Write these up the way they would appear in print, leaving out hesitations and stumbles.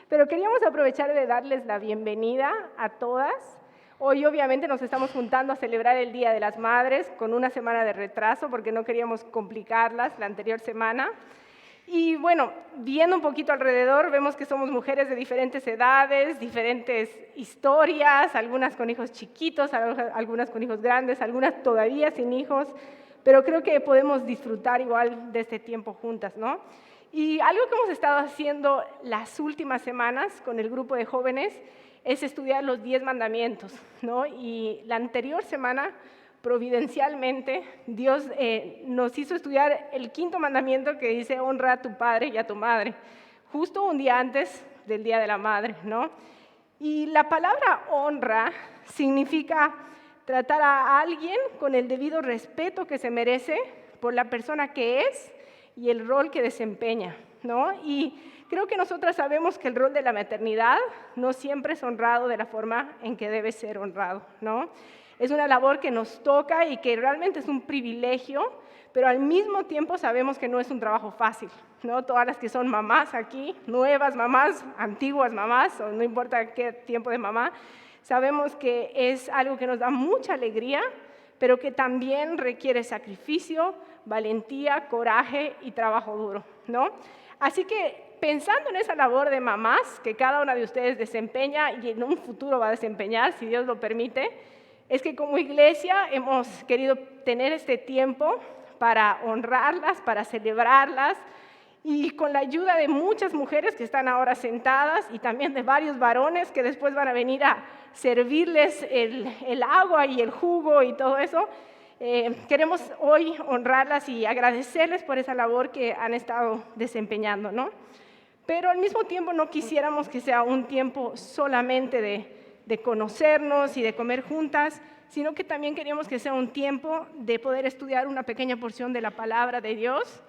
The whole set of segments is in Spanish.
Pero queríamos aprovechar de darles la bienvenida a todas. Hoy obviamente nos estamos juntando a celebrar el Día de las Madres con una semana de retraso porque no queríamos complicarlas la anterior semana. Y bueno, viendo un poquito alrededor, vemos que somos mujeres de diferentes edades, diferentes historias, algunas con hijos chiquitos, algunas con hijos grandes, algunas todavía sin hijos, pero creo que podemos disfrutar igual de este tiempo juntas, ¿no? Y algo que hemos estado haciendo las últimas semanas con el grupo de jóvenes es estudiar los 10 mandamientos, ¿no? Y la anterior semana, providencialmente, Dios nos hizo estudiar el 5.º mandamiento que dice honra a tu padre y a tu madre, justo un día antes del Día de la Madre, ¿no? Y la palabra honra significa tratar a alguien con el debido respeto que se merece por la persona que es y el rol que desempeña, ¿no? Y creo que nosotras sabemos que el rol de la maternidad no siempre es honrado de la forma en que debe ser honrado, ¿no? Es una labor que nos toca y que realmente es un privilegio, pero al mismo tiempo sabemos que no es un trabajo fácil, ¿no? Todas las que son mamás aquí, nuevas mamás, antiguas mamás, o no importa qué tiempo de mamá, sabemos que es algo que nos da mucha alegría, pero que también requiere sacrificio, valentía, coraje y trabajo duro, ¿no? Así que pensando en esa labor de mamás que cada una de ustedes desempeña y en un futuro va a desempeñar, si Dios lo permite, es que como iglesia hemos querido tener este tiempo para honrarlas, para celebrarlas, y con la ayuda de muchas mujeres que están ahora sentadas y también de varios varones que después van a venir a servirles el agua y el jugo y todo eso, queremos hoy honrarlas y agradecerles por esa labor que han estado desempeñando, ¿no? Pero al mismo tiempo no quisiéramos que sea un tiempo solamente de conocernos y de comer juntas, sino que también queríamos que sea un tiempo de poder estudiar una pequeña porción de la palabra de Dios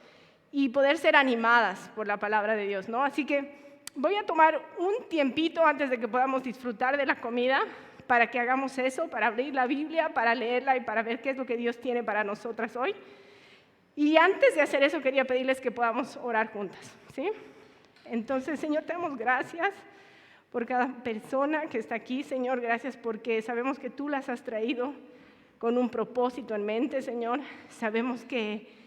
y poder ser animadas por la palabra de Dios, ¿no? Así que voy a tomar un tiempito antes de que podamos disfrutar de la comida para que hagamos eso, para abrir la Biblia, para leerla y para ver qué es lo que Dios tiene para nosotras hoy. Y antes de hacer eso quería pedirles que podamos orar juntas, ¿sí? Entonces, Señor, te damos gracias por cada persona que está aquí, Señor, gracias porque sabemos que tú las has traído con un propósito en mente, Señor. Sabemos que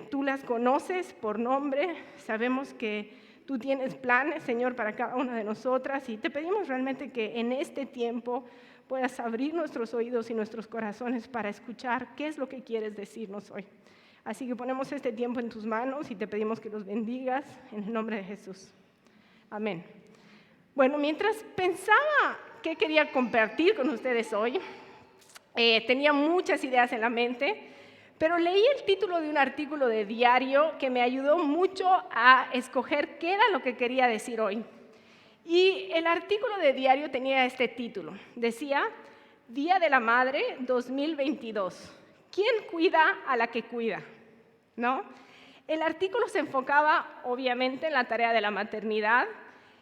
tú las conoces por nombre, sabemos que tú tienes planes, Señor, para cada una de nosotras y te pedimos realmente que en este tiempo puedas abrir nuestros oídos y nuestros corazones para escuchar qué es lo que quieres decirnos hoy. Así que ponemos este tiempo en tus manos y te pedimos que los bendigas en el nombre de Jesús. Amén. Bueno, mientras pensaba qué quería compartir con ustedes hoy, tenía muchas ideas en la mente, pero leí el título de un artículo de diario que me ayudó mucho a escoger qué era lo que quería decir hoy. Y el artículo de diario tenía este título, decía, Día de la Madre 2022. ¿Quién cuida a la que cuida? ¿No? El artículo se enfocaba obviamente en la tarea de la maternidad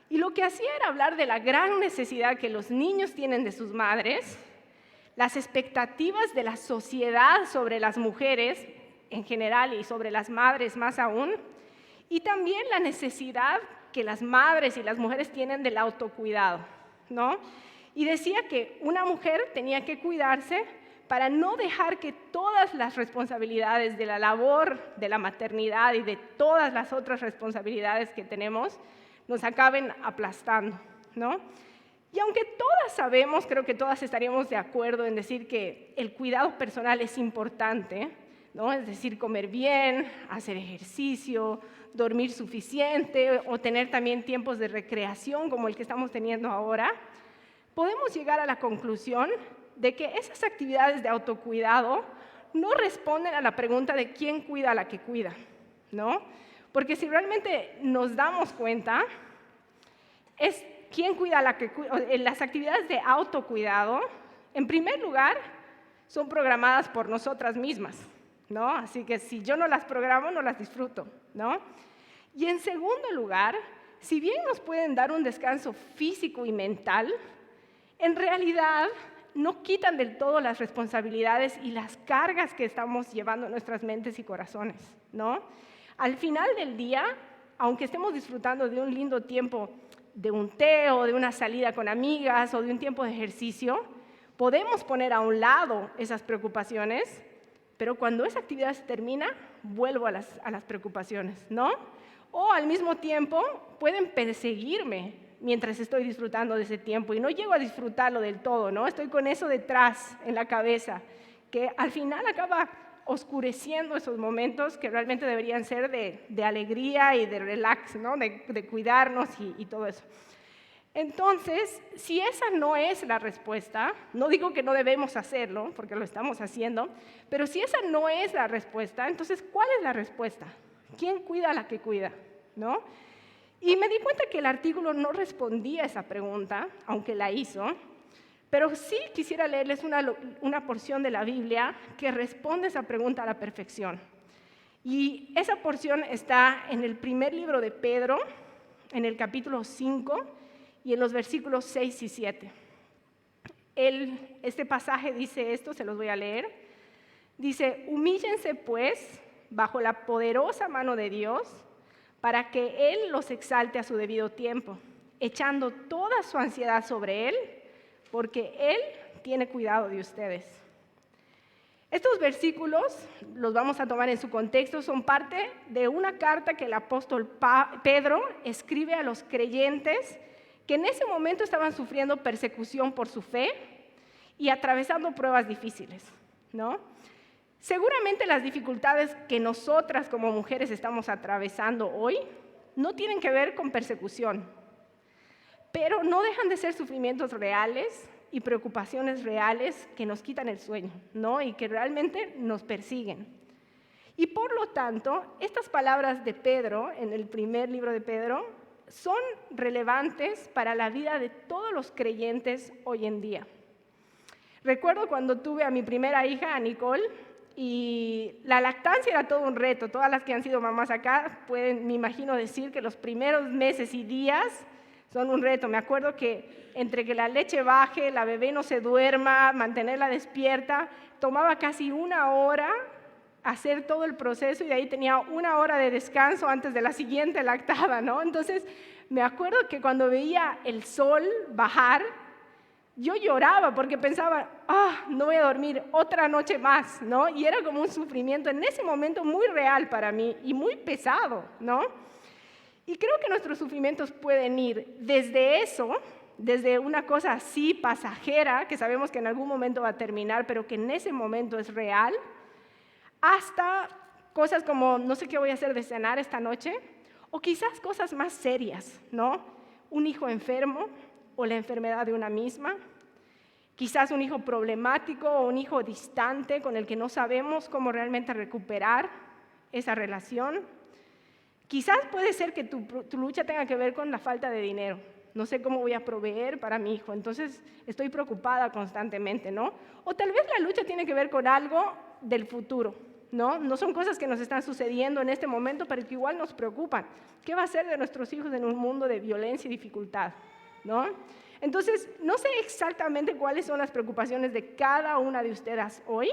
y lo que hacía era hablar de la gran necesidad que los niños tienen de sus madres, las expectativas de la sociedad sobre las mujeres en general y sobre las madres más aún, y también la necesidad que las madres y las mujeres tienen del autocuidado, ¿no? Y decía que una mujer tenía que cuidarse para no dejar que todas las responsabilidades de la labor de la maternidad y de todas las otras responsabilidades que tenemos nos acaben aplastando, ¿no? Y aunque todas sabemos, creo que todas estaríamos de acuerdo en decir que el cuidado personal es importante, ¿no? Es decir, comer bien, hacer ejercicio, dormir suficiente o tener también tiempos de recreación como el que estamos teniendo ahora, podemos llegar a la conclusión de que esas actividades de autocuidado no responden a la pregunta de quién cuida a la que cuida, ¿no? Porque si realmente nos damos cuenta, es quién cuida a la que cuida. Las actividades de autocuidado, en primer lugar, son programadas por nosotras mismas, ¿no? Así que si yo no las programo, no las disfruto, ¿no? Y en segundo lugar, si bien nos pueden dar un descanso físico y mental, en realidad no quitan del todo las responsabilidades y las cargas que estamos llevando en nuestras mentes y corazones, ¿no? Al final del día, aunque estemos disfrutando de un lindo tiempo, de un té o de una salida con amigas o de un tiempo de ejercicio, podemos poner a un lado esas preocupaciones, pero cuando esa actividad se termina, vuelvo a las preocupaciones, ¿no? O al mismo tiempo pueden perseguirme mientras estoy disfrutando de ese tiempo y no llego a disfrutarlo del todo, ¿no? Estoy con eso detrás en la cabeza, que al final acaba oscureciendo esos momentos que realmente deberían ser de alegría y de relax, ¿no? De cuidarnos y todo eso. Entonces, si esa no es la respuesta, no digo que no debemos hacerlo, porque lo estamos haciendo, pero si esa no es la respuesta, entonces, ¿cuál es la respuesta? ¿Quién cuida a la que cuida? ¿No? Y me di cuenta que el artículo no respondía a esa pregunta, aunque la hizo, pero sí quisiera leerles una porción de la Biblia que responde esa pregunta a la perfección. Y esa porción está en el primer libro de Pedro, en el capítulo 5, y en los versículos 6 y 7. Este pasaje dice esto, se los voy a leer. Dice, humíllense pues bajo la poderosa mano de Dios, para que Él los exalte a su debido tiempo, echando toda su ansiedad sobre Él, porque Él tiene cuidado de ustedes. Estos versículos, los vamos a tomar en su contexto, son parte de una carta que el apóstol Pedro escribe a los creyentes que en ese momento estaban sufriendo persecución por su fe y atravesando pruebas difíciles, ¿no? Seguramente las dificultades que nosotras como mujeres estamos atravesando hoy no tienen que ver con persecución, pero no dejan de ser sufrimientos reales y preocupaciones reales que nos quitan el sueño, ¿no? Y que realmente nos persiguen. Y por lo tanto, estas palabras de Pedro, en el primer libro de Pedro, son relevantes para la vida de todos los creyentes hoy en día. Recuerdo cuando tuve a mi primera hija, a Nicole, y la lactancia era todo un reto. Todas las que han sido mamás acá pueden, me imagino, decir que los primeros meses y días son un reto. Me acuerdo que entre que la leche baje, la bebé no se duerma, mantenerla despierta, tomaba casi 1 hora hacer todo el proceso y de ahí tenía 1 hora de descanso antes de la siguiente lactada, ¿no? Entonces, me acuerdo que cuando veía el sol bajar, yo lloraba porque pensaba, no voy a dormir otra noche más, ¿no? Y era como un sufrimiento en ese momento muy real para mí y muy pesado, ¿no? Y creo que nuestros sufrimientos pueden ir desde eso, desde una cosa así pasajera, que sabemos que en algún momento va a terminar, pero que en ese momento es real, hasta cosas como, no sé qué voy a hacer de cenar esta noche, o quizás cosas más serias, ¿no? Un hijo enfermo o la enfermedad de una misma, quizás un hijo problemático o un hijo distante con el que no sabemos cómo realmente recuperar esa relación. Quizás puede ser que tu lucha tenga que ver con la falta de dinero. No sé cómo voy a proveer para mi hijo, entonces estoy preocupada constantemente, ¿no? O tal vez la lucha tiene que ver con algo del futuro, ¿no? No son cosas que nos están sucediendo en este momento, pero que igual nos preocupan. ¿Qué va a ser de nuestros hijos en un mundo de violencia y dificultad, ¿no? Entonces, no sé exactamente cuáles son las preocupaciones de cada una de ustedes hoy,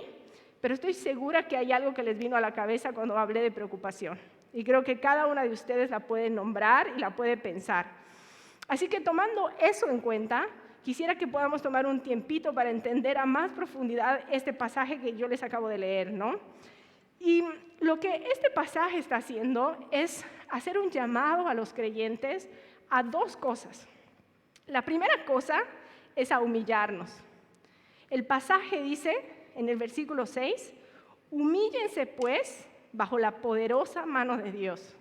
pero estoy segura que hay algo que les vino a la cabeza cuando hablé de preocupación. Y creo que cada una de ustedes la puede nombrar y la puede pensar. Así que tomando eso en cuenta, quisiera que podamos tomar un tiempito para entender a más profundidad este pasaje que yo les acabo de leer, ¿no? Y lo que este pasaje está haciendo es hacer un llamado a los creyentes a 2 cosas. La primera cosa es a humillarnos. El pasaje dice en el versículo 6, humíllense pues bajo la poderosa mano de Dios.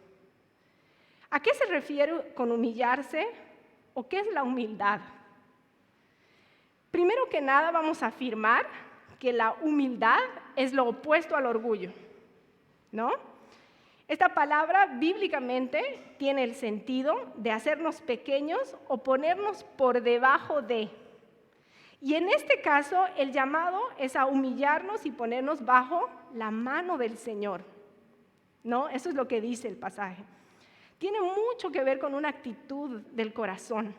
¿A qué se refiere con humillarse o qué es la humildad? Primero que nada vamos a afirmar que la humildad es lo opuesto al orgullo, ¿no? Esta palabra bíblicamente tiene el sentido de hacernos pequeños o ponernos por debajo de. Y en este caso el llamado es a humillarnos y ponernos bajo la mano del Señor, ¿no? Eso es lo que dice el pasaje. Tiene mucho que ver con una actitud del corazón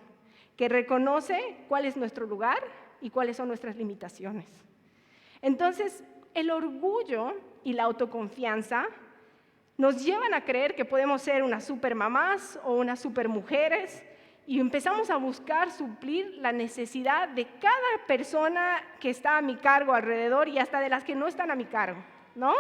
que reconoce cuál es nuestro lugar y cuáles son nuestras limitaciones. Entonces, el orgullo y la autoconfianza Nos llevan a creer que podemos ser unas supermamás o unas supermujeres y empezamos a buscar suplir la necesidad de cada persona que está a mi cargo alrededor y hasta de las que no están a mi cargo, ¿no?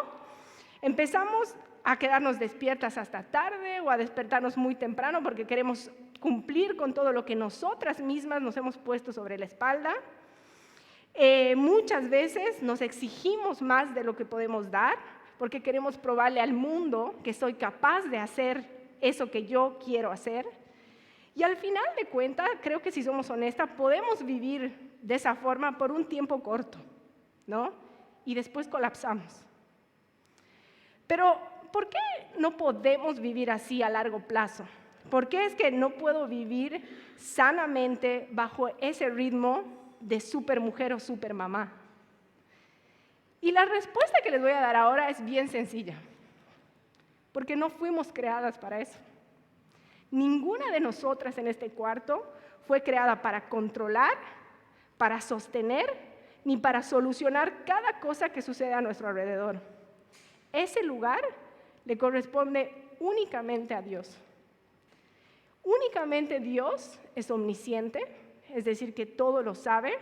Empezamos a quedarnos despiertas hasta tarde o a despertarnos muy temprano porque queremos cumplir con todo lo que nosotras mismas nos hemos puesto sobre la espalda. Muchas veces nos exigimos más de lo que podemos dar porque queremos probarle al mundo que soy capaz de hacer eso que yo quiero hacer. Y al final de cuentas, creo que si somos honestas, podemos vivir de esa forma por un tiempo corto, ¿no? Y después colapsamos. Pero, ¿por qué no podemos vivir así a largo plazo? ¿Por qué es que no puedo vivir sanamente bajo ese ritmo de supermujer o supermamá? Y la respuesta que les voy a dar ahora es bien sencilla, porque no fuimos creadas para eso. Ninguna de nosotras en este cuarto fue creada para controlar, para sostener, ni para solucionar cada cosa que sucede a nuestro alrededor. Ese lugar le corresponde únicamente a Dios. Únicamente Dios es omnisciente, es decir, que todo lo sabe.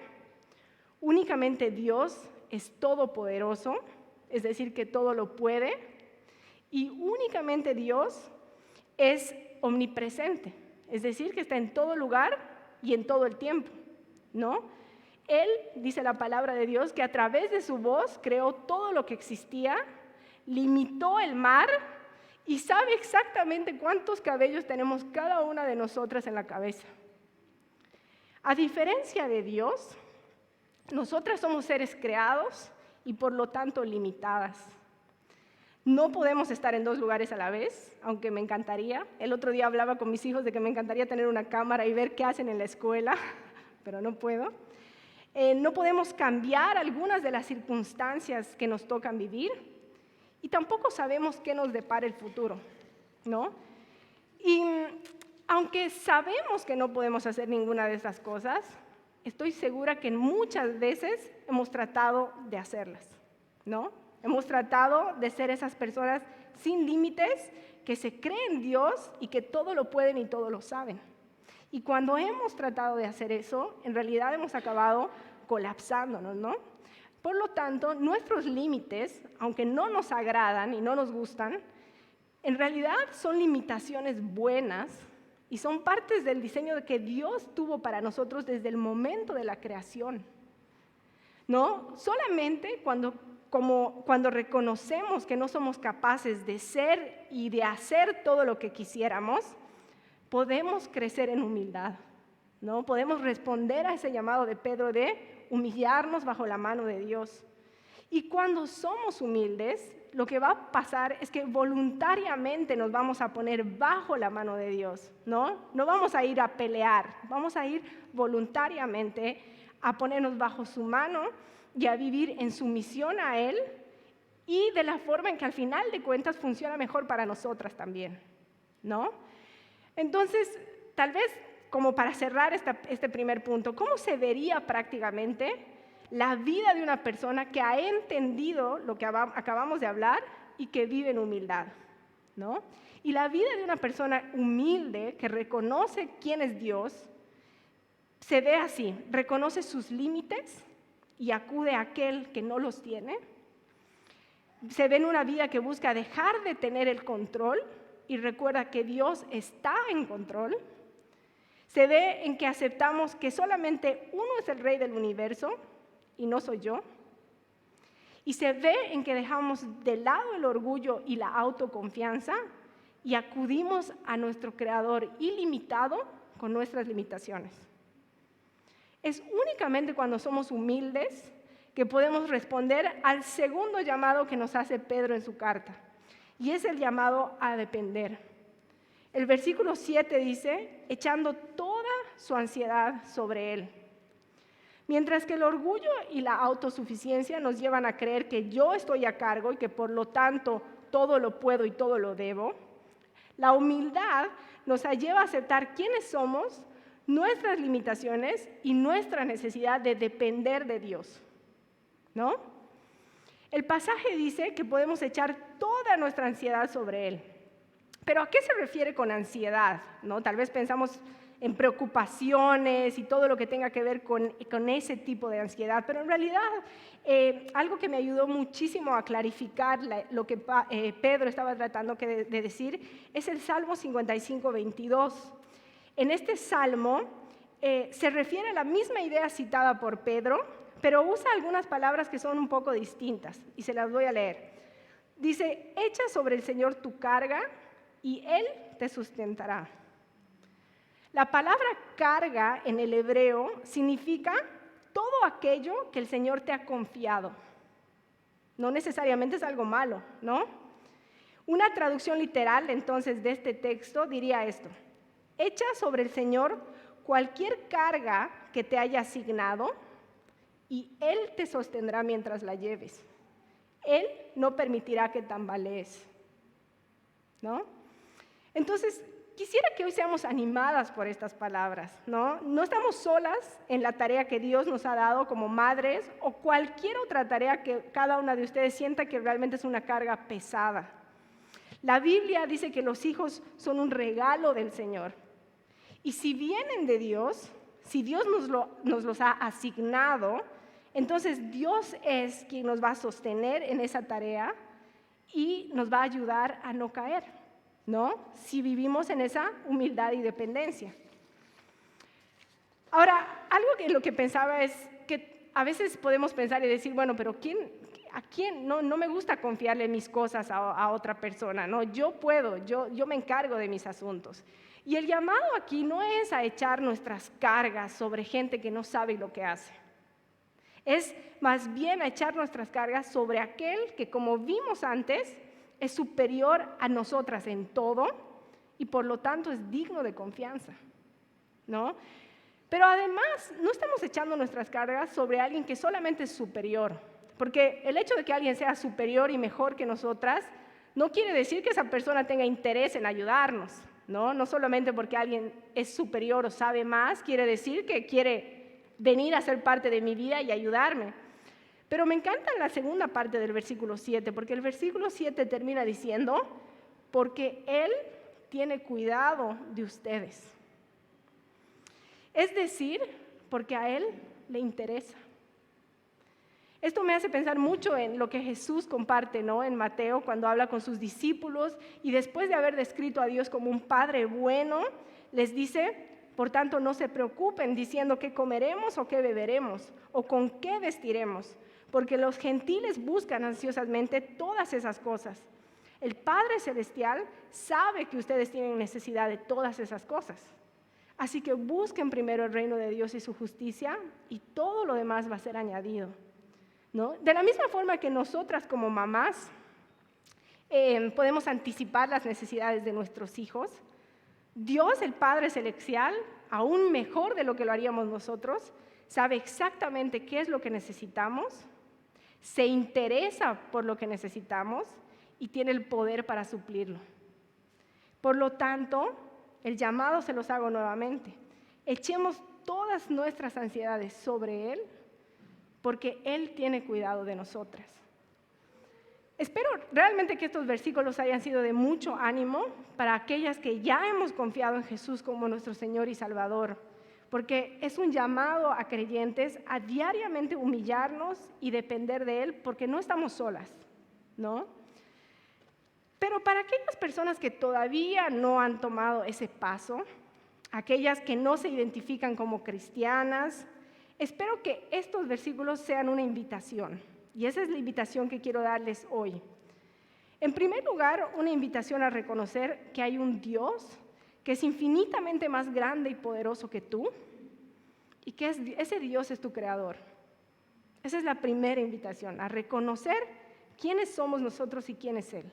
Únicamente Dios es todopoderoso, es decir, que todo lo puede. Y únicamente Dios es omnipresente, es decir, que está en todo lugar y en todo el tiempo, ¿no? Él, dice la palabra de Dios, que a través de su voz creó todo lo que existía, limitó el mar y sabe exactamente cuántos cabellos tenemos cada una de nosotras en la cabeza. A diferencia de Dios, nosotras somos seres creados y por lo tanto limitadas. No podemos estar en dos lugares a la vez, aunque me encantaría. El otro día hablaba con mis hijos de que me encantaría tener una cámara y ver qué hacen en la escuela, pero no puedo. No podemos cambiar algunas de las circunstancias que nos tocan vivir y tampoco sabemos qué nos depara el futuro, ¿no? Y aunque sabemos que no podemos hacer ninguna de esas cosas, estoy segura que muchas veces hemos tratado de hacerlas, ¿no? Hemos tratado de ser esas personas sin límites, que se creen Dios y que todo lo pueden y todo lo saben. Y cuando hemos tratado de hacer eso, en realidad hemos acabado colapsándonos, ¿no? Por lo tanto, nuestros límites, aunque no nos agradan y no nos gustan, en realidad son limitaciones buenas y son partes del diseño que Dios tuvo para nosotros desde el momento de la creación, ¿no? Solamente cuando reconocemos que no somos capaces de ser y de hacer todo lo que quisiéramos, podemos crecer en humildad, ¿no? Podemos responder a ese llamado de Pedro de humillarnos bajo la mano de Dios. Y cuando somos humildes, lo que va a pasar es que voluntariamente nos vamos a poner bajo la mano de Dios, ¿no? No vamos a ir a pelear, vamos a ir voluntariamente a ponernos bajo su mano y a vivir en sumisión a Él y de la forma en que al final de cuentas funciona mejor para nosotras también, ¿no? Entonces, tal vez como para cerrar este primer punto, ¿cómo se vería prácticamente la vida de una persona que ha entendido lo que acabamos de hablar y que vive en humildad, ¿no? Y la vida de una persona humilde que reconoce quién es Dios se ve así: reconoce sus límites y acude a aquel que no los tiene. Se ve en una vida que busca dejar de tener el control y recuerda que Dios está en control. Se ve en que aceptamos que solamente uno es el rey del universo y no soy yo. Y se ve en que dejamos de lado el orgullo y la autoconfianza y acudimos a nuestro Creador ilimitado con nuestras limitaciones. Es únicamente cuando somos humildes que podemos responder al segundo llamado que nos hace Pedro en su carta, y es el llamado a depender. El versículo 7 dice, echando toda su ansiedad sobre Él. Mientras que el orgullo y la autosuficiencia nos llevan a creer que yo estoy a cargo y que por lo tanto todo lo puedo y todo lo debo, la humildad nos lleva a aceptar quiénes somos, nuestras limitaciones y nuestra necesidad de depender de Dios, ¿no? El pasaje dice que podemos echar toda nuestra ansiedad sobre Él. Pero ¿a qué se refiere con ansiedad? ¿No? Tal vez pensamos en preocupaciones y todo lo que tenga que ver con ese tipo de ansiedad, pero en realidad algo que me ayudó muchísimo a clarificar lo que Pedro estaba tratando de decir es el Salmo 55, 22. En este salmo se refiere a la misma idea citada por Pedro, pero usa algunas palabras que son un poco distintas y se las voy a leer. Dice, echa sobre el Señor tu carga y Él te sustentará. La palabra carga en el hebreo significa todo aquello que el Señor te ha confiado. No necesariamente es algo malo, ¿no? Una traducción literal entonces de este texto diría esto: echa sobre el Señor cualquier carga que te haya asignado y Él te sostendrá mientras la lleves. Él no permitirá que tambalees, ¿no? Entonces, quisiera que hoy seamos animadas por estas palabras, ¿no? No estamos solas en la tarea que Dios nos ha dado como madres o cualquier otra tarea que cada una de ustedes sienta que realmente es una carga pesada. La Biblia dice que los hijos son un regalo del Señor. Y si vienen de Dios, si Dios nos los ha asignado, entonces Dios es quien nos va a sostener en esa tarea y nos va a ayudar a no caer, ¿no? Si vivimos en esa humildad y dependencia. Ahora, algo que lo que pensaba es que a veces podemos pensar y decir, bueno, pero ¿a quién? No me gusta confiarle mis cosas a otra persona, ¿no? Yo puedo, yo me encargo de mis asuntos. Y el llamado aquí no es a echar nuestras cargas sobre gente que no sabe lo que hace. Es más bien a echar nuestras cargas sobre aquel que, como vimos antes, es superior a nosotras en todo y por lo tanto es digno de confianza, ¿no? Pero además no estamos echando nuestras cargas sobre alguien que solamente es superior, porque el hecho de que alguien sea superior y mejor que nosotras no quiere decir que esa persona tenga interés en ayudarnos, ¿no? No solamente porque alguien es superior o sabe más, quiere decir que quiere venir a ser parte de mi vida y ayudarme. Pero me encanta la segunda parte del versículo 7, porque el versículo 7 termina diciendo, porque Él tiene cuidado de ustedes. Es decir, porque a Él le interesa. Esto me hace pensar mucho en lo que Jesús comparte, ¿no? En Mateo, cuando habla con sus discípulos y después de haber descrito a Dios como un Padre bueno, les dice, por tanto, no se preocupen diciendo qué comeremos o qué beberemos o con qué vestiremos, porque los gentiles buscan ansiosamente todas esas cosas. El Padre Celestial sabe que ustedes tienen necesidad de todas esas cosas. Así que busquen primero el reino de Dios y su justicia y todo lo demás va a ser añadido, ¿no? De la misma forma que nosotras como mamás podemos anticipar las necesidades de nuestros hijos, Dios, el Padre Celestial, aún mejor de lo que lo haríamos nosotros, sabe exactamente qué es lo que necesitamos, se interesa por lo que necesitamos y tiene el poder para suplirlo. Por lo tanto, el llamado se los hago nuevamente. Echemos todas nuestras ansiedades sobre Él, porque Él tiene cuidado de nosotras. Espero realmente que estos versículos hayan sido de mucho ánimo para aquellas que ya hemos confiado en Jesús como nuestro Señor y Salvador, porque es un llamado a creyentes a diariamente humillarnos y depender de Él, porque no estamos solas, ¿no? Pero para aquellas personas que todavía no han tomado ese paso, aquellas que no se identifican como cristianas, espero que estos versículos sean una invitación. Y esa es la invitación que quiero darles hoy. En primer lugar, una invitación a reconocer que hay un Dios que es infinitamente más grande y poderoso que tú y que ese Dios es tu creador. Esa es la primera invitación, a reconocer quiénes somos nosotros y quién es Él.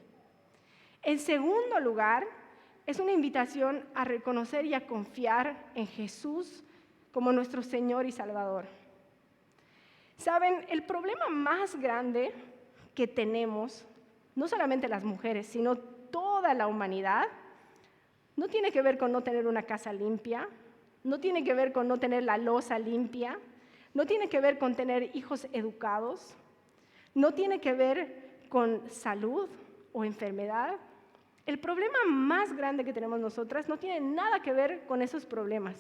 En segundo lugar, es una invitación a reconocer y a confiar en Jesús como nuestro Señor y Salvador. Saben, el problema más grande que tenemos, no solamente las mujeres, sino toda la humanidad, no tiene que ver con no tener una casa limpia, no tiene que ver con no tener la loza limpia, no tiene que ver con tener hijos educados, no tiene que ver con salud o enfermedad. El problema más grande que tenemos nosotras no tiene nada que ver con esos problemas.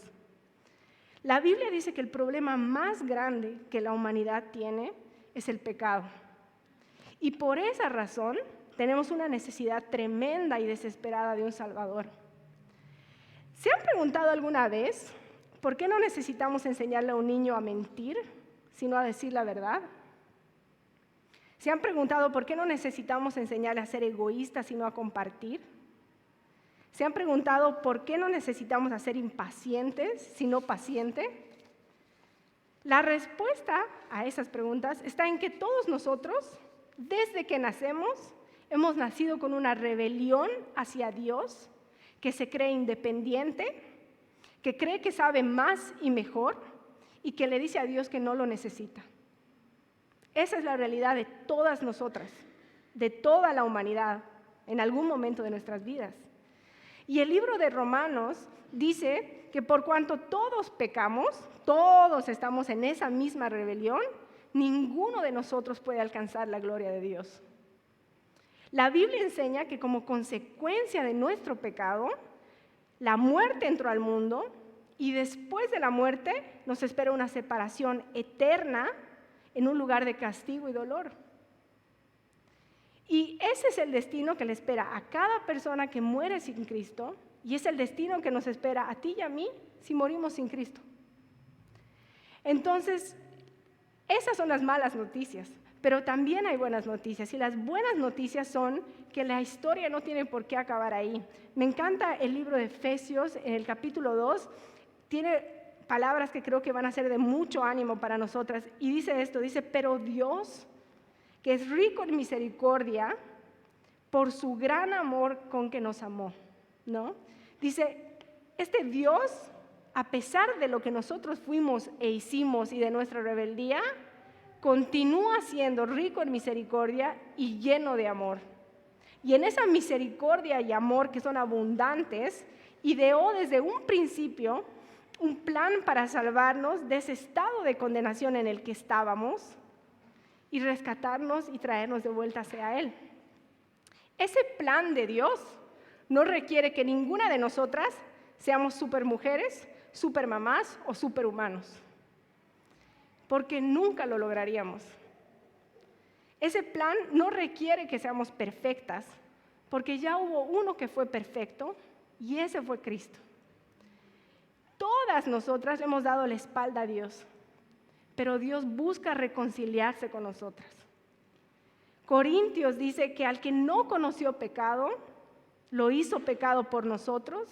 La Biblia dice que el problema más grande que la humanidad tiene es el pecado. Y por esa razón tenemos una necesidad tremenda y desesperada de un Salvador. ¿Se han preguntado alguna vez por qué no necesitamos enseñarle a un niño a mentir, sino a decir la verdad? ¿Se han preguntado por qué no necesitamos enseñarle a ser egoístas, sino a compartir? ¿Se han preguntado por qué no necesitamos a ser impacientes, sino pacientes? La respuesta a esas preguntas está en que todos nosotros, desde que nacemos, hemos nacido con una rebelión hacia Dios, que se cree independiente, que cree que sabe más y mejor, y que le dice a Dios que no lo necesita. Esa es la realidad de todas nosotras, de toda la humanidad, en algún momento de nuestras vidas. Y el libro de Romanos dice que por cuanto todos pecamos, todos estamos en esa misma rebelión, ninguno de nosotros puede alcanzar la gloria de Dios. La Biblia enseña que como consecuencia de nuestro pecado, la muerte entró al mundo y después de la muerte nos espera una separación eterna en un lugar de castigo y dolor. Y ese es el destino que le espera a cada persona que muere sin Cristo, y es el destino que nos espera a ti y a mí si morimos sin Cristo. Entonces, esas son las malas noticias, pero también hay buenas noticias, y las buenas noticias son que la historia no tiene por qué acabar ahí. Me encanta el libro de Efesios, en el capítulo 2, tiene palabras que creo que van a ser de mucho ánimo para nosotras, y dice esto, dice, pero Dios, que es rico en misericordia, por su gran amor con que nos amó, ¿no? Dice, este Dios, a pesar de lo que nosotros fuimos e hicimos y de nuestra rebeldía, continúa siendo rico en misericordia y lleno de amor. Y en esa misericordia y amor que son abundantes, ideó desde un principio un plan para salvarnos de ese estado de condenación en el que estábamos y rescatarnos y traernos de vuelta hacia Él. Ese plan de Dios no requiere que ninguna de nosotras seamos supermujeres, supermamás o superhumanos, porque nunca lo lograríamos. Ese plan no requiere que seamos perfectas, porque ya hubo uno que fue perfecto y ese fue Cristo. Todas nosotras le hemos dado la espalda a Dios, pero Dios busca reconciliarse con nosotras. Corintios dice que al que no conoció pecado, lo hizo pecado por nosotros,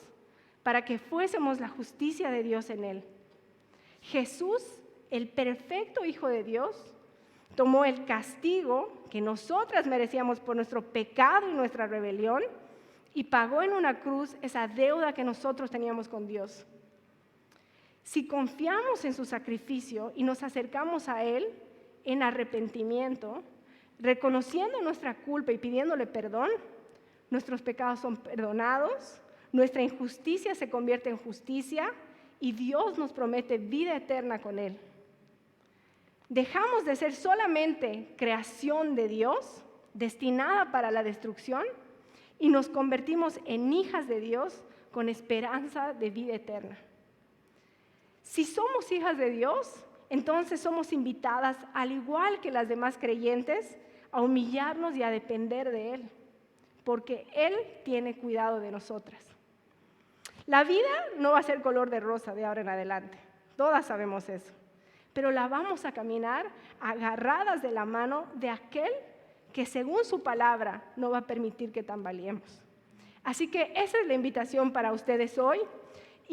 para que fuésemos la justicia de Dios en él. Jesús, el perfecto Hijo de Dios, tomó el castigo que nosotras merecíamos por nuestro pecado y nuestra rebelión y pagó en una cruz esa deuda que nosotros teníamos con Dios. Si confiamos en su sacrificio y nos acercamos a Él en arrepentimiento, reconociendo nuestra culpa y pidiéndole perdón, nuestros pecados son perdonados, nuestra injusticia se convierte en justicia y Dios nos promete vida eterna con Él. Dejamos de ser solamente creación de Dios, destinada para la destrucción, y nos convertimos en hijas de Dios con esperanza de vida eterna. Si somos hijas de Dios, entonces somos invitadas, al igual que las demás creyentes, a humillarnos y a depender de Él, porque Él tiene cuidado de nosotras. La vida no va a ser color de rosa de ahora en adelante, todas sabemos eso, pero la vamos a caminar agarradas de la mano de aquel que según su palabra no va a permitir que tambaleemos. Así que esa es la invitación para ustedes hoy.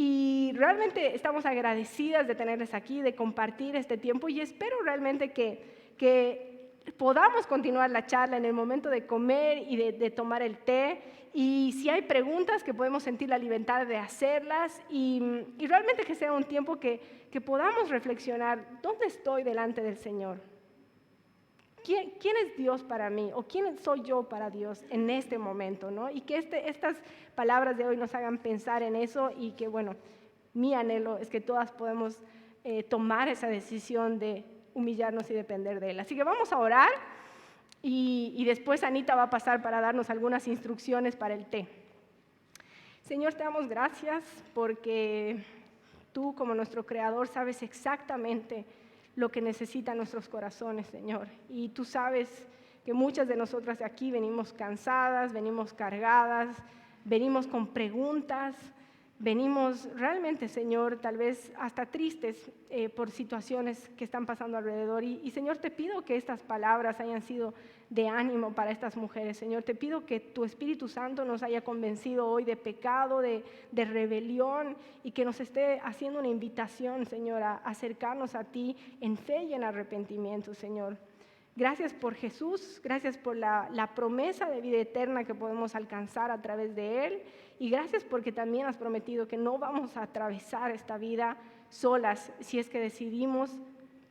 Y realmente estamos agradecidas de tenerles aquí, de compartir este tiempo y espero realmente que podamos continuar la charla en el momento de comer y de tomar el té. Y si hay preguntas, que podemos sentir la libertad de hacerlas y realmente que sea un tiempo que podamos reflexionar, ¿dónde estoy delante del Señor? ¿Quién es Dios para mí? ¿O quién soy yo para Dios en este momento, ¿no? Y que estas palabras de hoy nos hagan pensar en eso y que, bueno, mi anhelo es que todas podemos tomar esa decisión de humillarnos y depender de Él. Así que vamos a orar y después Anita va a pasar para darnos algunas instrucciones para el té. Señor, te damos gracias porque tú, como nuestro Creador, sabes exactamente lo que necesitan nuestros corazones, Señor. Y tú sabes que muchas de nosotras de aquí venimos cansadas, venimos cargadas, venimos con preguntas, venimos realmente, Señor, tal vez hasta tristes por situaciones que están pasando alrededor. Y Señor, te pido que estas palabras hayan sido de ánimo para estas mujeres. Señor, te pido que tu Espíritu Santo nos haya convencido hoy de pecado, de rebelión, y que nos esté haciendo una invitación, Señor, a acercarnos a ti en fe y en arrepentimiento, Señor. Gracias por Jesús, gracias por la promesa de vida eterna que podemos alcanzar a través de Él, y gracias porque también has prometido que no vamos a atravesar esta vida solas si es que decidimos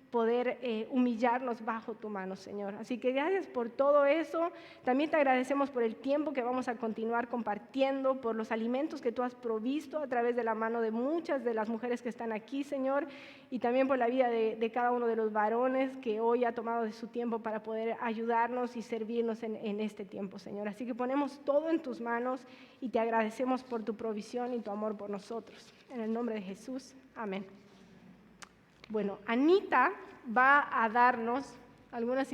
poder humillarnos bajo tu mano, Señor. Así que gracias por todo eso. También te agradecemos por el tiempo que vamos a continuar compartiendo, por los alimentos que tú has provisto a través de la mano de muchas de las mujeres que están aquí, Señor, y también por la vida de cada uno de los varones que hoy ha tomado de su tiempo para poder ayudarnos y servirnos en este tiempo, Señor. Así que ponemos todo en tus manos y te agradecemos por tu provisión y tu amor por nosotros. En el nombre de Jesús, amén. Bueno, Anita va a darnos algunas